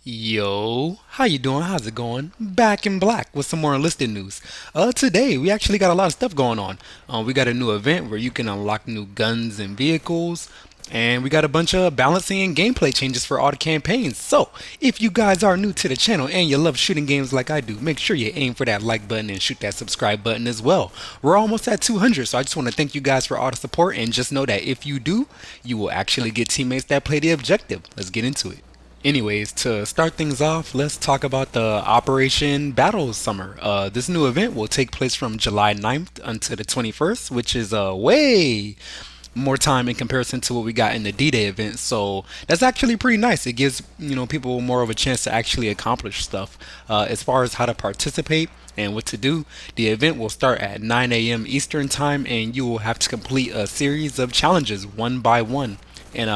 Yo, how you doing? How's it going? Back in black with some more enlisted news. Today we actually got a lot of stuff going on. We got a new event where you can unlock new guns and vehicles, and we got a bunch of balancing and gameplay changes for all the campaigns. So, if you guys are new to the channel and you love shooting games like I do, make sure you aim for that like button and shoot that subscribe button as well. We're almost at 200, so I just want to thank you guys for all the support, and just know that if you do, you will actually get teammates that play the objective. Let's get into it. Anyways, to start things off, let's talk about the Operation Battle Summer. This new event will take place from July 9th until the 21st, which is way more time in comparison to what we got in the D-Day event. So that's actually pretty nice. It gives people more of a chance to actually accomplish stuff. As far as how to participate and what to do, the event will start at 9 a.m. Eastern Time, and you will have to complete a series of challenges one by one. And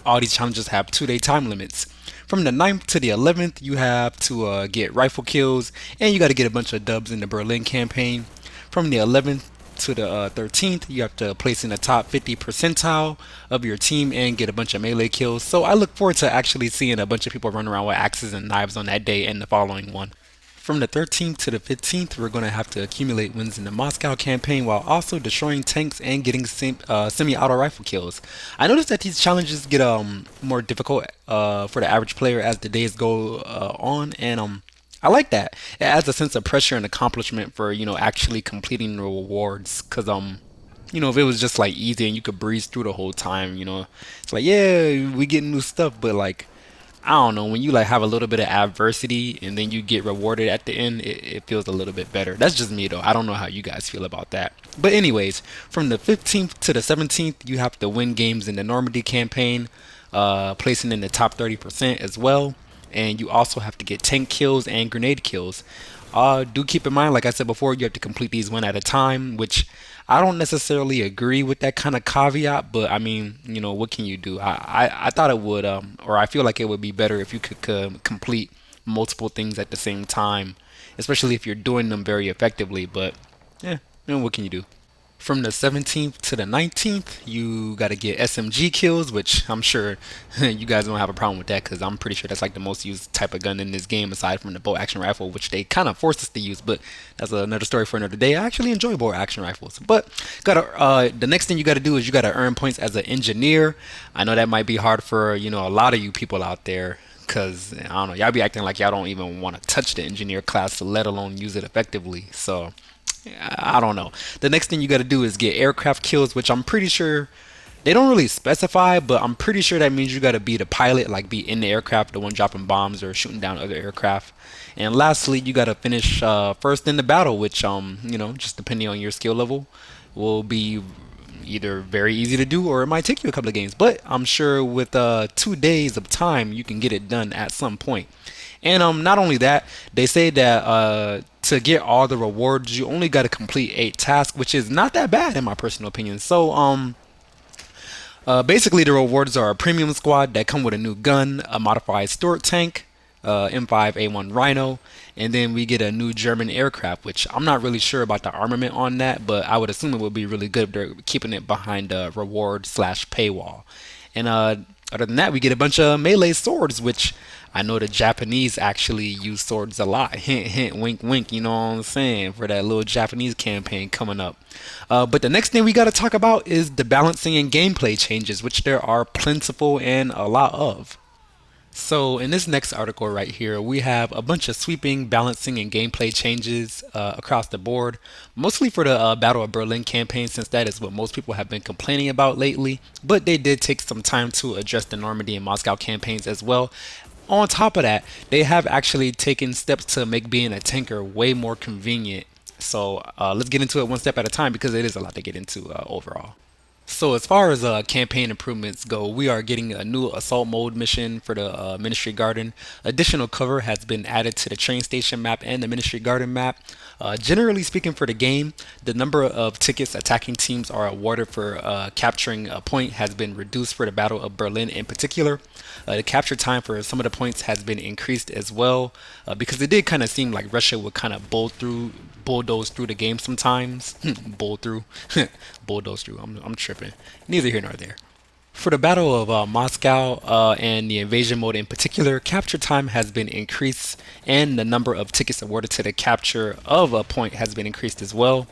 all these challenges have 2-day time limits. From the 9th to the 11th, you have to get rifle kills, and you got to get a bunch of dubs in the Berlin campaign. From the 11th to the 13th, you have to place in the top 50 percentile of your team and get a bunch of melee kills. So I look forward to actually seeing a bunch of people run around with axes and knives on that day and the following one. From the 13th to the 15th, we're going to have to accumulate wins in the Moscow campaign while also destroying tanks and getting semi-auto rifle kills. I noticed that these challenges get more difficult for the average player as the days go on, and I like that. It adds a sense of pressure and accomplishment for actually completing the rewards. Cause if it was just like easy and you could breeze through the whole time, it's like yeah, we get new stuff, but like I don't know, when you like have a little bit of adversity and then you get rewarded at the end, it feels a little bit better. That's just me though. I don't know how you guys feel about that. But anyways, from the 15th to the 17th, you have to win games in the Normandy campaign, placing in the top 30% as well. And you also have to get tank kills and grenade kills. Do keep in mind, like I said before, you have to complete these one at a time, which I don't necessarily agree with that kind of caveat, but I mean, what can you do? I thought it would, or I feel like it would be better if you could complete multiple things at the same time, especially if you're doing them very effectively. But yeah, what can you do? From the 17th to the 19th, you got to get SMG kills, which I'm sure you guys don't have a problem with that because I'm pretty sure that's like the most used type of gun in this game aside from the bolt action rifle, which they kind of force us to use, but that's another story for another day. I actually enjoy bolt action rifles, but the next thing you got to do is you got to earn points as an engineer. I know that might be hard for a lot of you people out there. Cause I don't know, y'all be acting like y'all don't even want to touch the engineer class, let alone use it effectively. So I don't know. The next thing you got to do is get aircraft kills, which I'm pretty sure they don't really specify, but I'm pretty sure that means you got to be the pilot, like be in the aircraft, the one dropping bombs or shooting down other aircraft. And lastly, you got to finish first in the battle, which just depending on your skill level, will be either very easy to do or it might take you a couple of games. But I'm sure with 2 days of time, you can get it done at some point. And not only that, they say that to get all the rewards, you only got to complete 8 tasks, which is not that bad in my personal opinion. So basically, the rewards are a premium squad that come with a new gun, a modified Stuart tank, M5A1 Rhino, and then we get a new German aircraft, which I'm not really sure about the armament on that, but I would assume it would be really good if they're keeping it behind a reward slash paywall. And other than that, we get a bunch of melee swords, which I know the Japanese actually use swords a lot. Hint, hint, wink, wink. You know what I'm saying? For that little Japanese campaign coming up. But the next thing we got to talk about is the balancing and gameplay changes, which there are plentiful and a lot of. So in this next article right here, we have a bunch of sweeping, balancing, and gameplay changes across the board, mostly for the Battle of Berlin campaign, since that is what most people have been complaining about lately. But they did take some time to address the Normandy and Moscow campaigns as well. On top of that, they have actually taken steps to make being a tanker way more convenient. So let's get into it one step at a time because it is a lot to get into overall. So as far as campaign improvements go, we are getting a new assault mode mission for the Ministry Garden. Additional cover has been added to the train station map and the Ministry Garden map. Generally speaking, for the game, the number of tickets attacking teams are awarded for capturing a point has been reduced for the Battle of Berlin in particular. The capture time for some of the points has been increased as well because it did kind of seem like Russia would kind of bulldoze through the game sometimes. Bull through, bulldoze through. I'm tripping. Neither here nor there. For the Battle of Moscow and the invasion mode in particular, capture time has been increased, and the number of tickets awarded to the capture of a point has been increased as well.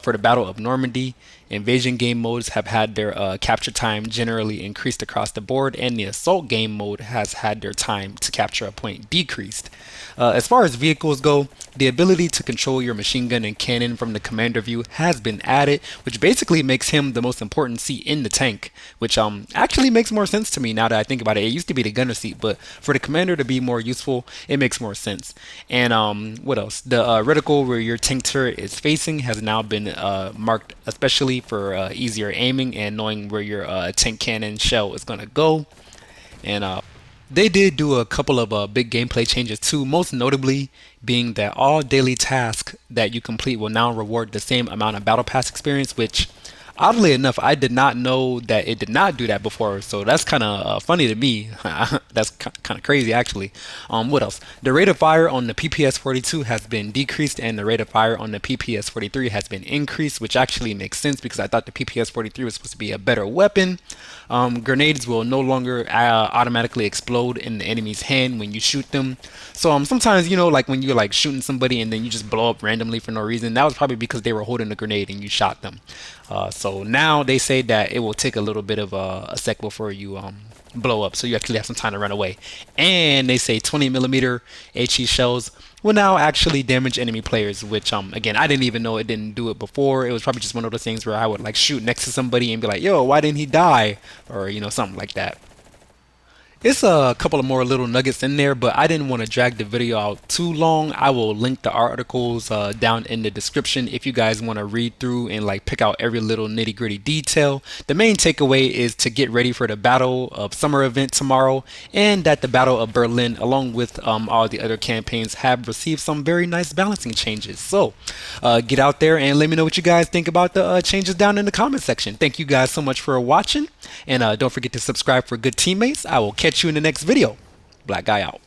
For the Battle of Normandy, invasion game modes have had their capture time generally increased across the board, and the assault game mode has had their time to capture a point decreased. As far as vehicles go, the ability to control your machine gun and cannon from the commander view has been added, which basically makes him the most important seat in the tank, which actually makes more sense to me now that I think about it. It used to be the gunner seat, but for the commander to be more useful, it makes more sense. And what else? The reticle where your tank turret is facing has now been marked especially for easier aiming and knowing where your tank cannon shell is going to go. And they did do a couple of big gameplay changes too, most notably being that all daily tasks that you complete will now reward the same amount of Battle Pass experience, which oddly enough, I did not know that it did not do that before, so that's kind of funny to me. That's kind of crazy, actually. What else? The rate of fire on the PPS 42 has been decreased, and the rate of fire on the PPS 43 has been increased, which actually makes sense because I thought the PPS 43 was supposed to be a better weapon. Grenades will no longer automatically explode in the enemy's hand when you shoot them. So sometimes like when you're like shooting somebody and then you just blow up randomly for no reason. That was probably because they were holding a grenade and you shot them. So now they say that it will take a little bit of a sec before you blow up, so you actually have some time to run away. And they say 20 millimeter HE shells will now actually damage enemy players, which again, I didn't even know it didn't do it before. It was probably just one of those things where I would like shoot next to somebody and be like, yo, why didn't he die, or something like that. It's a couple of more little nuggets in there, but I didn't want to drag the video out too long. I will link the articles down in the description if you guys want to read through and like pick out every little nitty gritty detail. The main takeaway is to get ready for the Battle of Summer event tomorrow, and that the Battle of Berlin, along with all the other campaigns, have received some very nice balancing changes. So get out there and let me know what you guys think about the changes down in the comment section. Thank you guys so much for watching, and don't forget to subscribe for good teammates. I will catch you in the next video. Black Guy out.